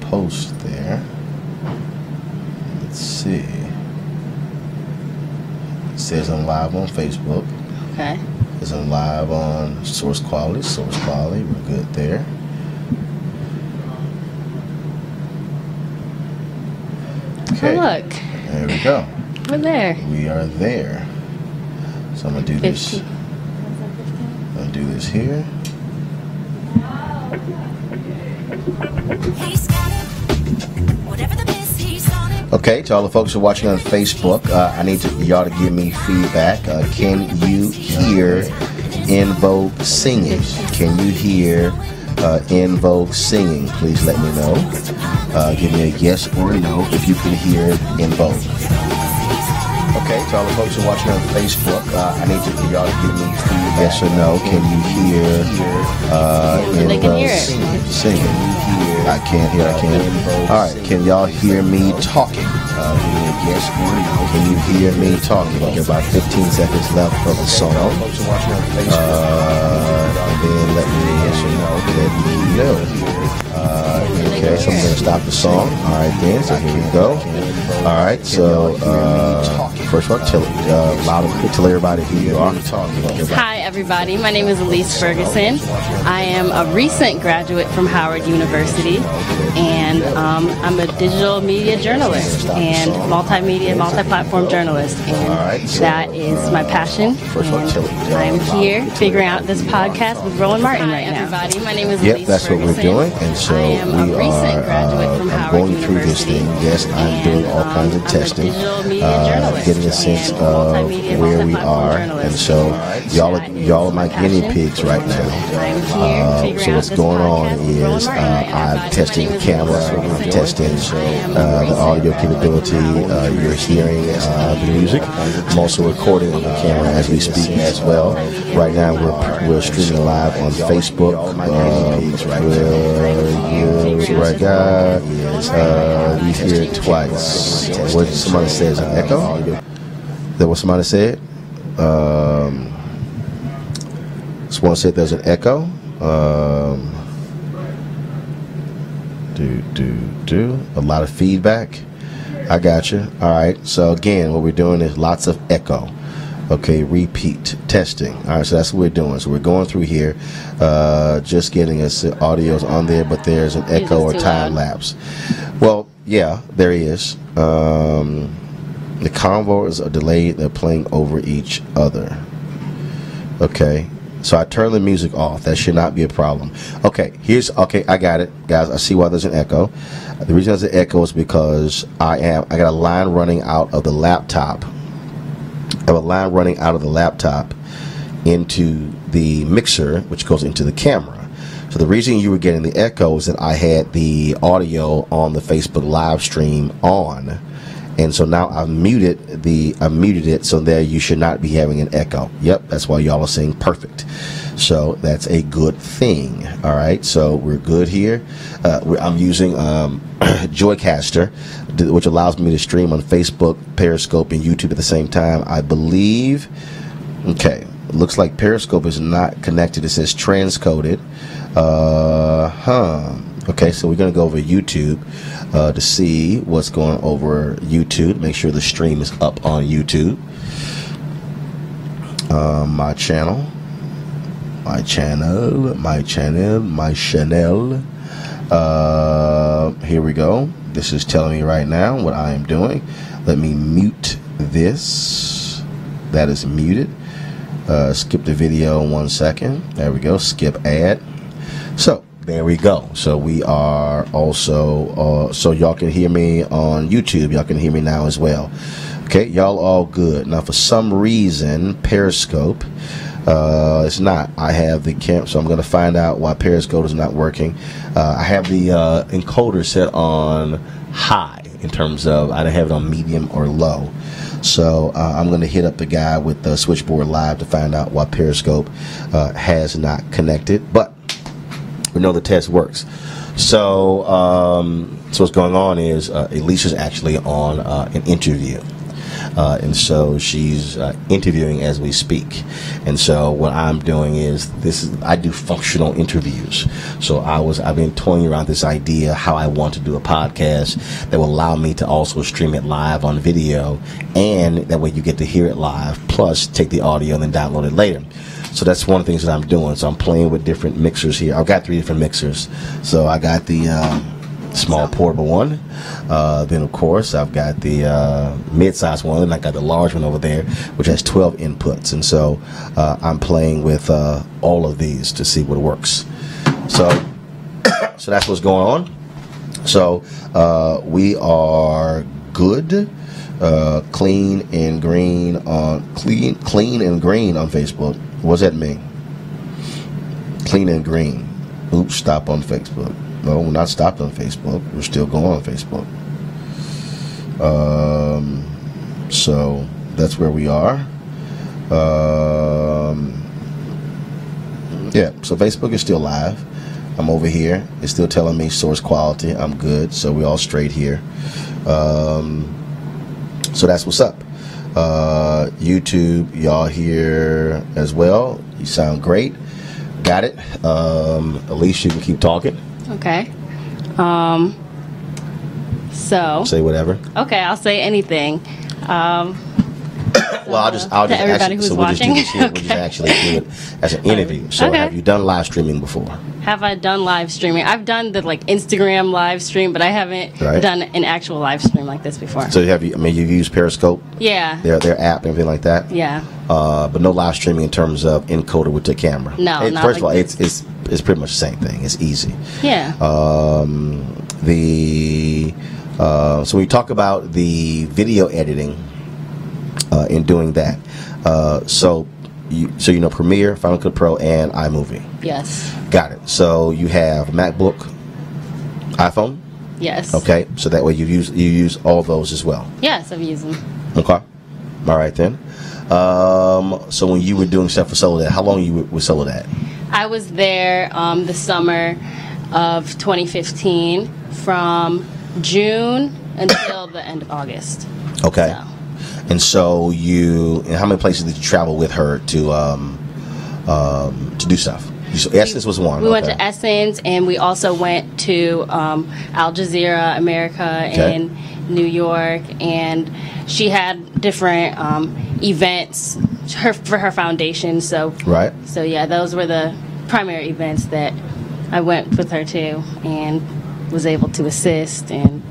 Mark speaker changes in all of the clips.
Speaker 1: post there. Let's see. It says I'm live on Facebook.
Speaker 2: Okay.
Speaker 1: It says I'm live on Source Quality. We're good there. Okay.
Speaker 2: Oh, look.
Speaker 1: There we go.
Speaker 2: We're there.
Speaker 1: We are there. So I'm gonna do
Speaker 2: 50.
Speaker 1: this. I'm gonna do this here. Okay, to all the folks who are watching on Facebook, I need y'all to give me feedback. Can you hear In Vogue singing? Can you hear In Vogue singing? Please let me know. Give me a yes or a no if you can hear In Vogue. Okay, to all the folks who are watching on Facebook, I need y'all to give me feedback. Yes or no. Can you hear In Vogue singing? I can't hear. All right, can y'all hear me talking? Yes or no. Can you hear me talking? Okay, about 15 seconds left of the song. And then let me know. Okay, so I'm going to stop the song. All right, then. So here we go. All right, so first of all, loud and clear, tell everybody who you are.
Speaker 2: Hi, everybody. My name is Elise Ferguson. I am a recent graduate from Howard University, and I'm a digital media journalist and multi-platform journalist, and that is my passion. And I'm here figuring out this podcast with RolandS.Martin right now. Hi, everybody. My name is Elise
Speaker 1: that's what we're doing, and so we are going through this thing. Yes, I'm doing all kinds of testing, getting a sense of where we are, and so y'all are my guinea pigs right now. So what's going on is I'm testing the camera, I'm testing the audio capability. You're hearing the music. I'm also recording on the camera as we speak as well. Right now we're streaming live on Facebook. Right, guys. We hear it twice. What somebody says, an echo? Is that what somebody said? Someone said there's an echo. A lot of feedback. I got you. All right. So again, what we're doing is lots of echo. Okay, repeat, testing. All right, so that's what we're doing. So we're going through here, just getting us audios on there, but there's an echo or time lapse. Well, yeah, there is. The convos are delayed. They're playing over each other. Okay, so I turn the music off. That should not be a problem. Okay, I got it, guys. I see why there's an echo. The reason there's an echo is because I got a line running out of the laptop. I have a line running out of the laptop into the mixer, which goes into the camera. So the reason you were getting the echo is that I had the audio on the Facebook live stream on, and so now I've muted it, so there you should not be having an echo. Yep, that's why y'all are saying perfect. So that's a good thing. All right, so we're good here. I'm using Joycaster, which allows me to stream on Facebook, Periscope, and YouTube at the same time, I believe. Okay, it looks like Periscope is not connected. It says transcoded. Okay, so we're going to go over YouTube to see what's going over YouTube. Make sure the stream is up on YouTube. My channel. Here we go. This is telling me right now what I am doing. Let me mute this. That is muted. Skip the video 1 second. There we go. Skip ad. So there we go. So we are also so y'all can hear me on YouTube. Y'all can hear me now as well. Okay, y'all all good. Now for some reason Periscope it's not. I have the so I'm going to find out why Periscope is not working. I have the encoder set on high in terms of I don't have it on medium or low. So I'm going to hit up the guy with the switchboard live to find out why Periscope has not connected. But we know the test works. So so what's going on is Alicia's actually on an interview. and so she's interviewing as we speak. And so what I'm doing is I do functional interviews. So I've been toying around this idea how I want to do a podcast that will allow me to also stream it live on video, and that way you get to hear it live, plus take the audio and then download it later. So that's one of the things that I'm doing. So I'm playing with different mixers here. I've got 3 different mixers. So I got the small portable one. Then, of course, I've got the mid-size one, and I got the large one over there, which has 12 inputs. And so I'm playing with all of these to see what works. So that's what's going on. So we are good. Clean and green on Facebook. What does that mean? Clean and green. Oops, stop on Facebook. No, we're not stopped on Facebook. We're still going on Facebook. So that's where we are. Yeah, so Facebook is still live. I'm over here. It's still telling me source quality. I'm good. So we're all straight here. So that's what's up. YouTube, y'all here as well. You sound great. Got it. Elise, you can keep talking.
Speaker 2: Okay. So.
Speaker 1: Say whatever.
Speaker 2: Okay, I'll say anything.
Speaker 1: Well, I'll just
Speaker 2: everybody who's watching.
Speaker 1: We'll just actually do it as an interview. So, have you done live streaming before?
Speaker 2: Have I done live streaming? I've done the Instagram live stream, but I haven't done an actual live stream like this before.
Speaker 1: So you've used Periscope?
Speaker 2: Yeah.
Speaker 1: Their app and everything like that?
Speaker 2: Yeah.
Speaker 1: But no live streaming in terms of encoder with the camera.
Speaker 2: No, not
Speaker 1: first of all,
Speaker 2: this.
Speaker 1: it's pretty much the same thing. It's easy.
Speaker 2: Yeah.
Speaker 1: So when you talk about the video editing, in doing that, so you know Premiere, Final Cut Pro, and iMovie.
Speaker 2: Yes.
Speaker 1: Got it. So you have MacBook, iPhone.
Speaker 2: Yes.
Speaker 1: Okay. So that way you use all those as well.
Speaker 2: Yes, I've used them.
Speaker 1: Okay. All right then. So when you were doing stuff for Soledad, how long you were with Soledad?
Speaker 2: I was there the summer of 2015, from June until the end of August.
Speaker 1: Okay. And so how many places did you travel with her to do stuff? Essence was one.
Speaker 2: We went to Essence, and we also went to Al Jazeera America in New York, and she had different events for her foundation. So yeah, those were the primary events that I went with her to, and was able to assist and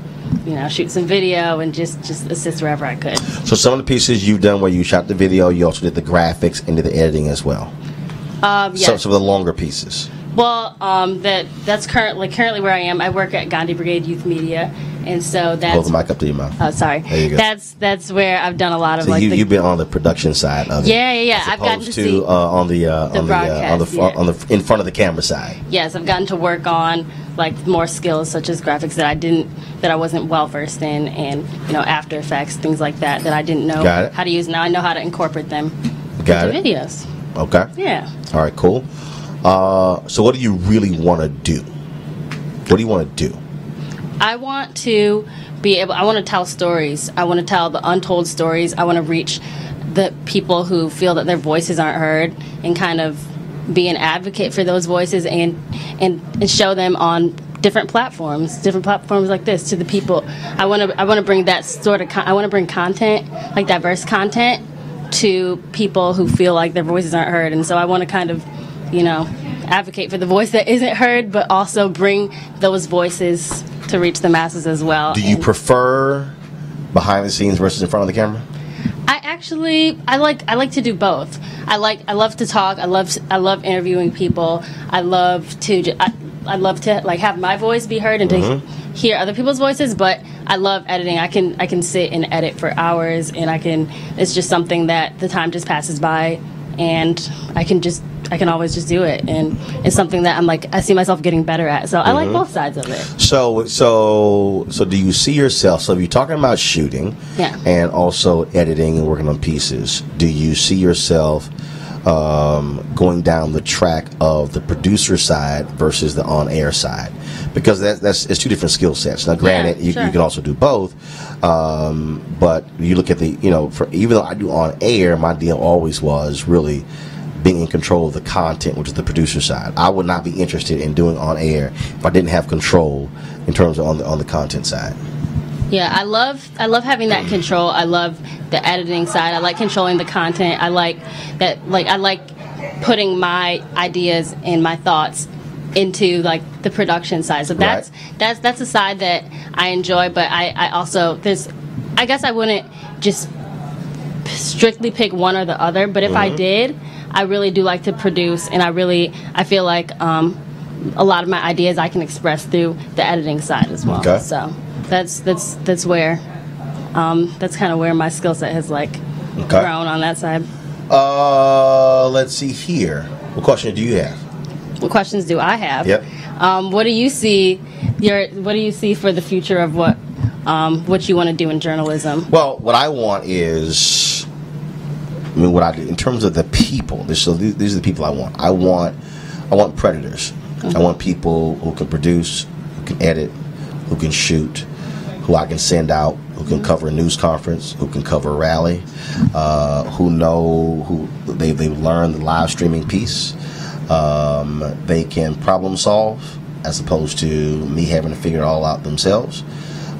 Speaker 2: shoot some video and just assist wherever I could.
Speaker 1: So some of the pieces you've done where you shot the video, you also did the graphics and did the editing as well.
Speaker 2: Yes.
Speaker 1: So some of the longer pieces.
Speaker 2: Well, that's currently where I am. I work at Gandhi Brigade Youth Media, and so that's.
Speaker 1: Hold the mic up to your mouth.
Speaker 2: Oh, sorry.
Speaker 1: There you go.
Speaker 2: That's where I've done a lot of
Speaker 1: so you've been on the production side of it.
Speaker 2: Yeah. I've gotten to see
Speaker 1: on the in front of the camera side.
Speaker 2: Yes, I've gotten to work on more skills such as graphics that I wasn't well versed in, and After Effects, things like that I didn't know how to use. Now I know how to incorporate them into videos.
Speaker 1: Okay.
Speaker 2: Yeah.
Speaker 1: All right. Cool. So what do you really want to do? What do you want to do?
Speaker 2: I want to I want to tell stories. I want to tell the untold stories. I want to reach the people who feel that their voices aren't heard, and kind of be an advocate for those voices, and show them on different platforms like this to the people. I want to bring that sort of I want to bring content, diverse content, to people who feel like their voices aren't heard. And so I want to kind of advocate for the voice that isn't heard, but also bring those voices to reach the masses as well.
Speaker 1: Do you prefer behind the scenes versus in front of the camera?
Speaker 2: I like to do both. I love to talk. I love interviewing people. I love to have my voice be heard and to hear other people's voices. But I love editing. I can sit and edit for hours, and it's just something that the time just passes by, and I can always just do it, and it's something that I see myself getting better at. So I like both sides of it. So do you see yourself? So if you're talking about shooting, and also editing and working on pieces, do you see yourself going down the track of the producer side versus the on-air side? Because it's two different skill sets. Now, granted, you can also do both,
Speaker 1: But you look at the, even though I do on air, my deal always was really being in control of the content, which is the producer side. I would not be interested in doing on air if I didn't have control in terms of on the content side.
Speaker 2: Yeah, I love having that control. I love the editing side. I like controlling the content. I like that. I like putting my ideas and my thoughts into the production side. So that's a side that I enjoy. But I also I guess I wouldn't just strictly pick one or the other. But if I did, I really do like to produce, and I feel like a lot of my ideas I can express through the editing side as well.
Speaker 1: Okay.
Speaker 2: So that's where that's kind of where my skill set has grown on that side.
Speaker 1: Let's see here. What question do you have?
Speaker 2: What questions do I have?
Speaker 1: Yep.
Speaker 2: What do you see? What do you see for the future of what you want to do in journalism?
Speaker 1: Well, what I want is, what I do in terms of the people. These are the people I want. I want predators. Mm-hmm. I want people who can produce, who can edit, who can shoot, who I can send out, who can cover a news conference, who can cover a rally, who they've learned the live streaming piece. They can problem solve as opposed to me having to figure it all out themselves.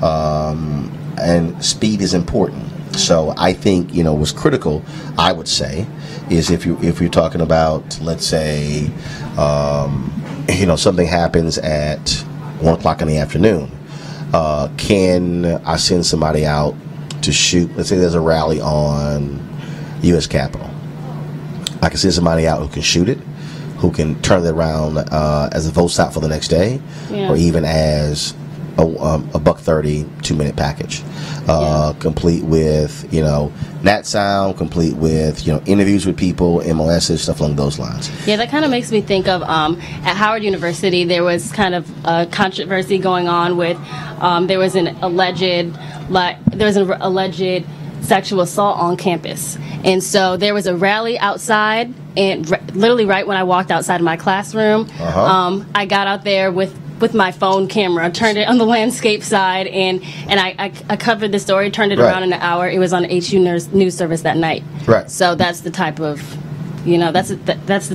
Speaker 1: And speed is important. So I think what's critical, I would say, is if you're talking about, let's say, something happens at 1:00 in the afternoon. Can I send somebody out to shoot? Let's say there's a rally on U.S. Capitol. I can send somebody out who can shoot it, who can turn it around as a vote stop for the next day, or even as a $1.30 2-minute package, complete with nat sound, complete with interviews with people, MOSs, stuff along those lines.
Speaker 2: Yeah, that kind of makes me think of at Howard University there was kind of a controversy going on with there was an alleged sexual assault on campus, and so there was a rally outside, and literally right when I walked outside of my classroom, I got out there with my phone camera, turned it on the landscape side, and I covered the story, turned it around in an hour. It was on the HU news service that night. Right. So that's the type of, that's the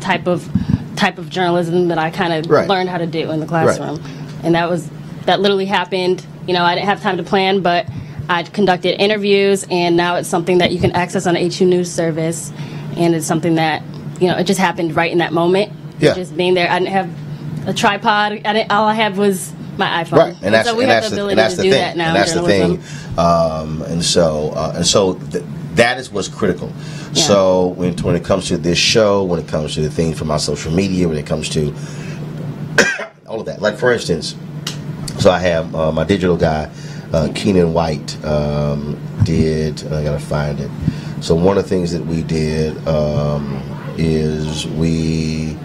Speaker 2: type of journalism that I kind of learned how to do in the classroom, and that literally happened. I didn't have time to plan, but I conducted interviews, and now it's something that you can access on the HU news service, and it's something that it just happened right in that moment. Yeah. Just being there, I didn't have a tripod. All I had was my iPhone. Right, and so we have the ability to do that now.
Speaker 1: And that's the thing. And so that is what's critical. Yeah. So when it comes to this show, when it comes to the things from my social media, when it comes to all of that, like for instance, so I have my digital guy, Keenan White, did. I gotta find it. So one of the things that we did is we.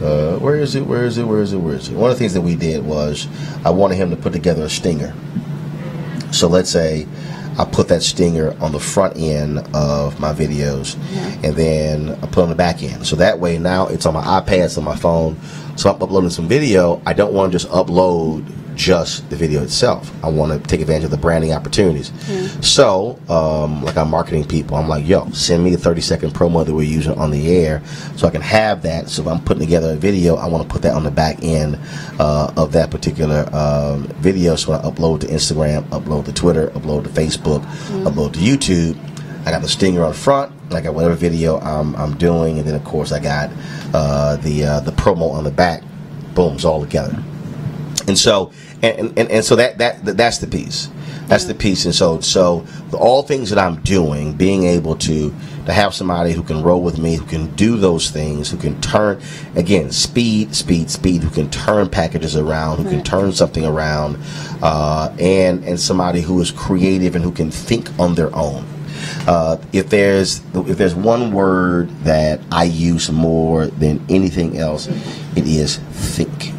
Speaker 1: Where is it? One of the things that we did was I wanted him to put together a stinger. So let's say I put that stinger on the front end of my videos, and then I put it on the back end. So that way now it's on my iPad, it's on my phone. So I'm uploading some video. I don't want to just upload just the video itself. I want to take advantage of the branding opportunities. So, like I'm marketing people, I'm like, yo, send me a 30-second promo that we're using on the air so I can have that. So if I'm putting together a video, I want to put that on the back end of that particular video. So when I upload to Instagram, upload to Twitter, upload to Facebook, upload to YouTube, I got the stinger on front, and I got whatever video I'm doing, and then of course I got the promo on the back. Boom, it's all together. And so and so that's the piece. That's the piece. And so all things that I'm doing, being able to have somebody who can roll with me, who can do those things, who can turn, again, speed, who can turn packages around, who can turn something around, and somebody who is creative and who can think on their own. If there's one word that I use more than anything else, it is think.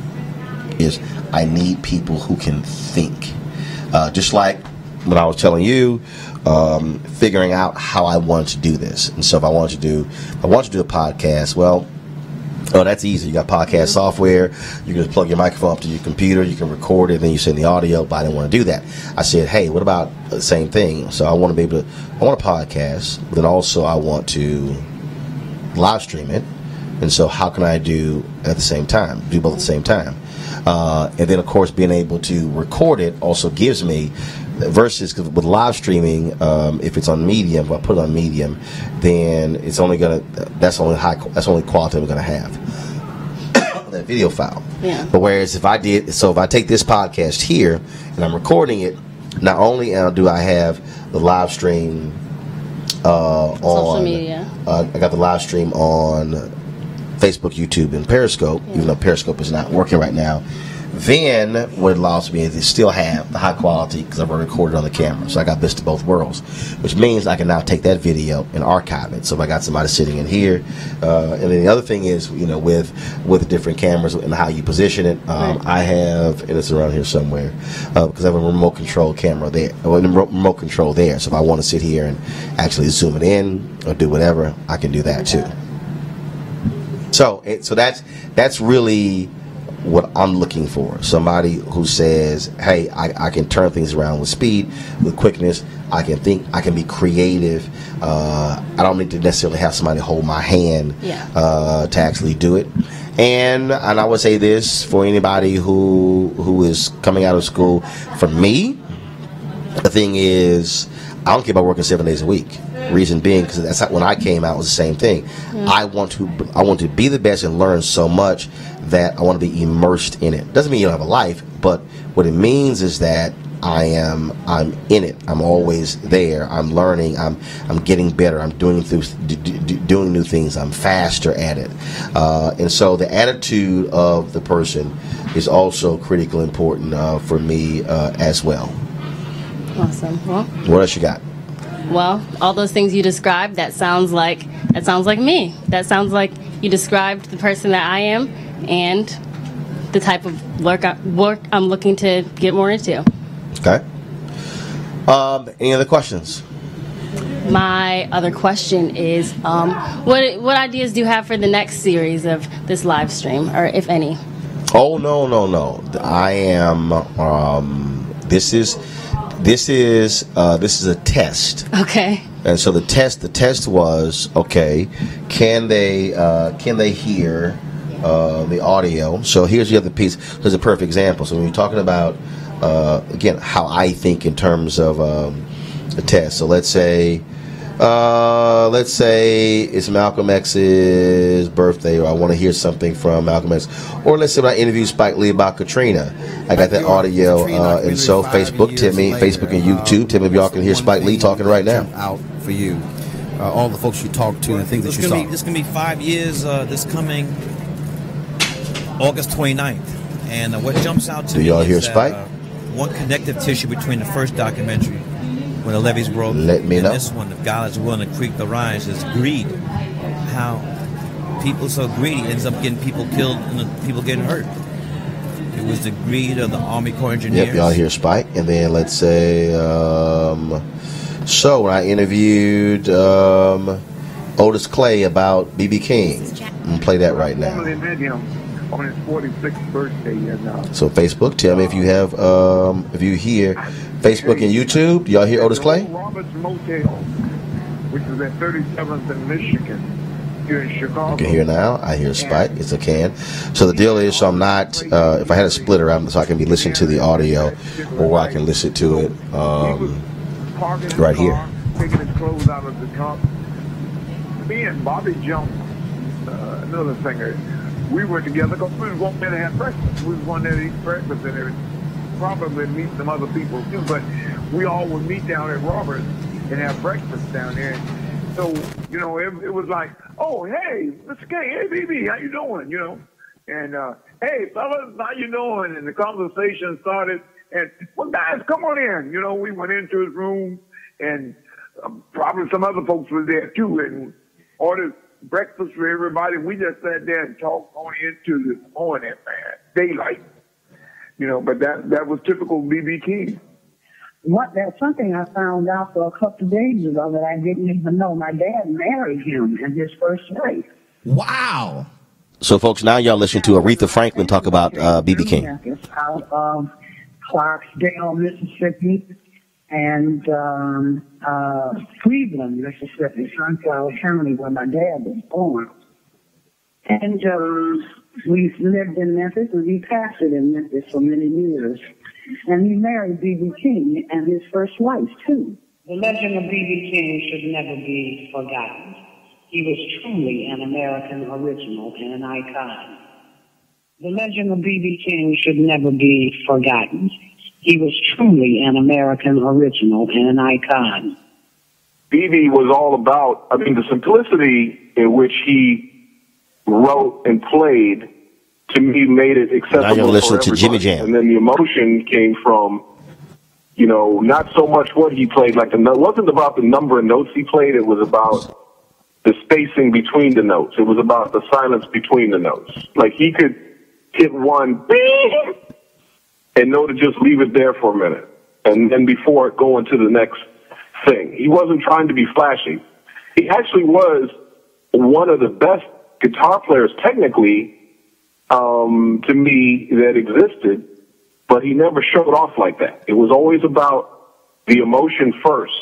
Speaker 1: I need people who can think. Just like when I was telling you, figuring out how I wanted to do this. And so if I want to do a podcast, well, Oh, that's easy. You got podcast software. You can just plug your microphone up to your computer. You can record it, then you send the audio. But I didn't want to do that. I said, hey, what about the same thing? So I want to be able to, I want a podcast, but then also I want to live stream it. And so how can I do at the same time, do both at the same time? And then, of course, being able to record it also gives me, versus with live streaming, if it's on Medium, if I put it on Medium, then it's only that's only quality I'm gonna have, that video file.
Speaker 2: Yeah.
Speaker 1: But whereas if I take this podcast here and I'm recording it, not only do I have the live stream on
Speaker 2: social media,
Speaker 1: I got the live stream on Facebook, YouTube, and Periscope, even though Periscope is not working right now. Then what it allows me is to still have the high quality because I've already recorded on the camera. So I got best of both worlds, which means I can now take that video and archive it. So if I got somebody sitting in here, and then the other thing is, with different cameras and how you position it, I have, and it's around here somewhere, because I have a remote control camera there, remote control there. So if I want to sit here and actually zoom it in or do whatever, I can do that too. So that's really what I'm looking for. Somebody who says, hey, I can turn things around with speed, with quickness. I can think, I can be creative. I don't need to necessarily have somebody hold my hand to actually do it. And I would say this for anybody who is coming out of school. For me, the thing is, I don't care about working 7 days a week. Reason being, because that's not when I came out, it was the same thing. I want to be the best and learn so much that I want to be immersed in it. Doesn't mean you don't have a life, but what it means is that I'm in it. I'm always there. I'm learning. I'm getting better. I'm doing new things. I'm faster at it. And so the attitude of the person is also critically important for me as well.
Speaker 2: Awesome. Well,
Speaker 1: what else you got?
Speaker 2: Well, all those things you described, that sounds like me. That sounds like you described the person that I am and the type of work I'm looking to get more into.
Speaker 1: Okay. Any other questions?
Speaker 2: My other question is, what ideas do you have for the next series of this live stream, or if any?
Speaker 1: Oh, no. I am. This is a test.
Speaker 2: Okay.
Speaker 1: And so the test was, okay, can they hear the audio? So here's the other piece. Here's a perfect example. So when you're talking about again how I think in terms of a test. So let's say it's Malcolm X's birthday, or I want to hear something from Malcolm X, or let's say when I interviewed Spike Lee about Katrina, I got that audio, and so Facebook and YouTube, tell me if y'all can hear Spike Lee talking right now.
Speaker 3: Out for you, all the folks you talked to and things that you saw.
Speaker 4: This is going to be 5 years this coming August 29th, and what jumps out to me
Speaker 1: y'all hear
Speaker 4: is
Speaker 1: Spike?
Speaker 4: One connective tissue between the first documentary, when the levees broke,
Speaker 1: Let me
Speaker 4: and
Speaker 1: know.
Speaker 4: this one, the God is willing to creep the rise, is greed. How people so greedy ends up getting people killed and people getting hurt. It was the greed of the Army Corps engineers.
Speaker 1: Yep, y'all hear Spike. And then let's say, so when I interviewed Otis Clay about B.B. King, I'm going to play that right now.
Speaker 5: I met him on his 46th birthday. And,
Speaker 1: so Facebook, tell me if you have, if you hear Facebook and YouTube. Do y'all hear Otis Clay?
Speaker 5: Roberts Motel, which is at 37th and Michigan. Here in Chicago.
Speaker 1: You can hear now. I hear Spike. It's a can. So the deal is, so I'm not. If I had a splitter, so I can be listening to the audio, or I can listen to it right here.
Speaker 5: Taking his clothes out of the trunk. Me and Bobby Jones, another singer, we were together because we was going there to have breakfast. We was going there to eat breakfast and everything. Probably meet some other people too, but we all would meet down at Roberts and have breakfast down there. So, it was like, oh, hey, Mr. K, hey, BB, how you doing, And, hey, fellas, how you doing? And the conversation started, and, well, guys, come on in. We went into his room, and probably some other folks were there, too, and ordered breakfast for everybody. We just sat there and talked on into the morning, man, daylight. But that was typical BB King.
Speaker 6: That's something I found out a couple of days ago that I didn't even know. My dad married him in his first wife.
Speaker 3: Wow.
Speaker 1: So, folks, now y'all listen to Aretha Franklin talk about B.B. King.
Speaker 6: Out of Clarksdale, Mississippi, and Cleveland, Mississippi, Sunflower County, where my dad was born. And we lived in Memphis, and he pastored in Memphis for many years. And he married B.B. King and his first wife, too.
Speaker 7: The legend of B.B. King should never be forgotten. He was truly an American original and an icon. The legend of B.B. King should never be forgotten. He was truly an American original and an icon.
Speaker 5: B.B. was all about, the simplicity in which he wrote and played, to me, made it accessible
Speaker 1: now you're listening
Speaker 5: for
Speaker 1: to
Speaker 5: everybody.
Speaker 1: Jimmy Jam.
Speaker 5: And then the emotion came from, not so much what he played. It wasn't about the number of notes he played. It was about the spacing between the notes. It was about the silence between the notes. Like, he could hit one and know to just leave it there for a minute, and then before going to the next thing. He wasn't trying to be flashy. He actually was one of the best guitar players, technically, to me, that existed, but he never showed off like that. It was always about the emotion first.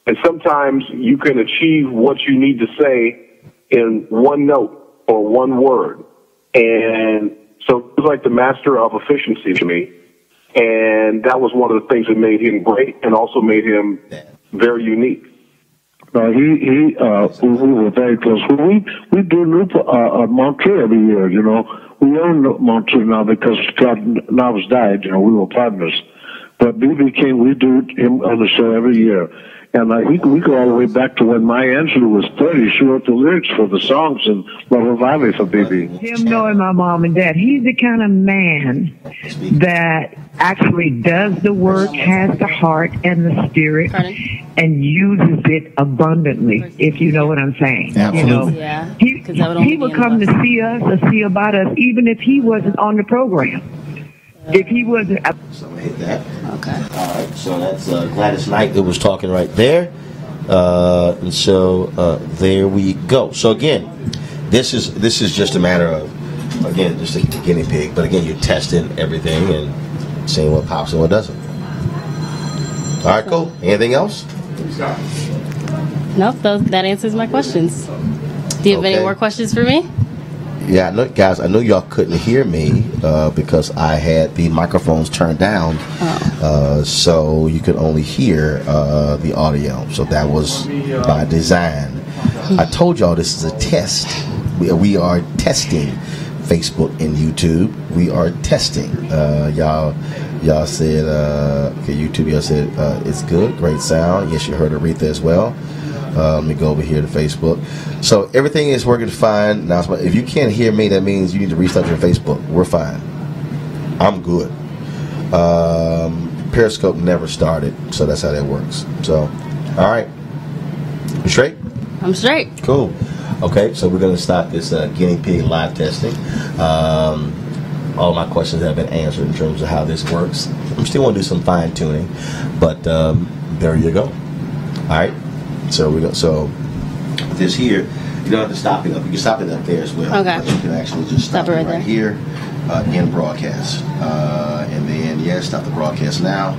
Speaker 5: And sometimes you can achieve what you need to say in one note or one word. And so it was like the master of efficiency to me. And that was one of the things that made him great and also made him very unique.
Speaker 8: We were very close. We do Montreal every year, We own Montreal now because Scott Knobs died, we were partners. But B.B. King, we do him on the show every year. And we go all the way back to when Maya Angelou was 30. She wrote the lyrics for the songs in Lover Valley for B.B.
Speaker 7: Him knowing my mom and dad, he's the kind of man that actually does the work, has the heart and the spirit, and uses it abundantly, if you know what I'm saying.
Speaker 1: Absolutely.
Speaker 2: Yeah.
Speaker 7: He would come to see us or see about us even if he wasn't on the program. If he wasn't...
Speaker 1: So hit that.
Speaker 2: Okay.
Speaker 1: All right. So that's Gladys Knight that was talking right there. And so there we go. So again, this is just a matter of, again, just a guinea pig. But again, you're testing everything and seeing what pops and what doesn't. All right, cool. Anything else?
Speaker 2: Nope, that answers my questions. Do you have any more questions for me?
Speaker 1: Yeah, guys, I know y'all couldn't hear me because I had the microphones turned down, so you could only hear the audio. So that was by design. I told y'all this is a test. We are testing Facebook and YouTube. We are testing. Y'all said, YouTube, y'all said it's good, great sound. Yes, you heard Aretha as well. Let me go over here to Facebook. So everything is working fine. Now, if you can't hear me, that means you need to restart your Facebook. We're fine. I'm good. Periscope never started, so that's how that works. So, all right. You straight?
Speaker 2: I'm straight.
Speaker 1: Cool. Okay, so we're going to start this guinea pig live testing. All my questions have been answered in terms of how this works. I'm still going to do some fine tuning, but there you go. All right. So we go. So this here, you don't have to stop it up. You can stop it up there as well.
Speaker 2: Okay.
Speaker 1: But you can actually just stop it right here in broadcast, and then stop the broadcast now.